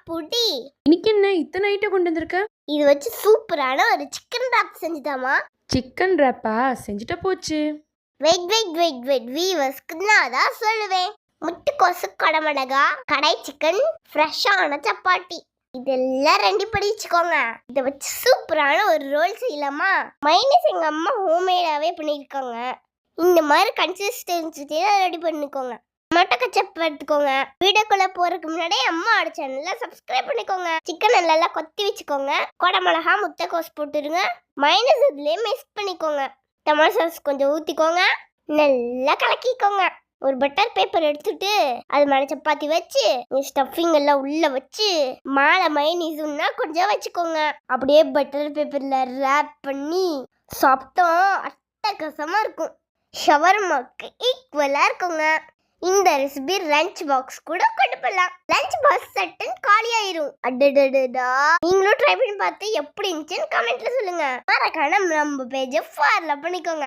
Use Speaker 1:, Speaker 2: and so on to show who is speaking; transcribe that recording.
Speaker 1: புடி.
Speaker 2: இன்னைக்கு என்ன இத்தனை ஐட்டம் கொண்டு வந்திருக்க?
Speaker 1: இது வச்சு சூப்பரான ஒரு சிக்கன் ராப் செஞ்சுதாமா.
Speaker 2: சிக்கன் ராப்பா? செஞ்சுட்டா போச்சு.
Speaker 1: வெயிட் வீவர்ஸ்க்கு நான் தான் சொல்லுவேன். முட்டைக்கோசு, கொடமிளகா, கடை சிக்கன், ஃப்ரெஷ்ஷான சப்பாத்தி, இதெல்லாம் ரெடி பண்ணி வச்சுக்கோங்க. இதை வச்சு சூப்பரான ஒரு ரோல் செய்யலாமா. மைனஸ் எங்க அம்மா ஹோம்மேடாவே பண்ணியிருக்காங்க. இந்த மாதிரி கன்சிஸ்டன்சிட்டியில ரெடி பண்ணிக்கோங்க. டொமேட்டோ கெச்சப் எடுத்துக்கோங்க. வீடியோக்குள்ள போறதுக்கு முன்னாடி அம்மாவோட சேனலை சப்ஸ்கிரைப் பண்ணிக்கோங்க. சிக்கன் நல்லா கொத்தி வச்சுக்கோங்க. கொடமிளகா, முட்டைக்கோஸ் போட்டுருங்க. மைனஸ் இதுலயே மிக்ஸ் பண்ணிக்கோங்க. டொமேட்டோ சாஸ் கொஞ்சம் ஊற்றிக்கோங்க. நல்லா கலக்கிக்கோங்க. ஒரு பட்டர் பேப்பர் எடுத்துட்டு அது மேலே சப்பாத்தி வச்சு ஸ்டஃபிங் எல்லாம் உள்ள வச்சு மேலே மைனீஸ்னா கொஞ்சம் வச்சுக்கோங்க. அப்படியே பட்டர் பேப்பர்ல ரேப் பண்ணி சாப்பிட்டோம் அட்டகாசமா இருக்கும். ஷவர்மாக்கு ஈக்குவலா இருக்குங்க. இந்த ரெசிபி லஞ்ச் பாக்ஸ் கூட கொண்டு போகலாம். லஞ்ச் பாக்ஸ் சட்டன் காலி ஆயிரும். அடடடடா, நீங்களும் ட்ரை பண்ணி பார்த்து எப்படி இருந்துச்சுன்னு கமெண்ட்ல சொல்லுங்க. மறக்காம நம்ம பேஜை ஃபாலோ பண்ணிக்கோங்க.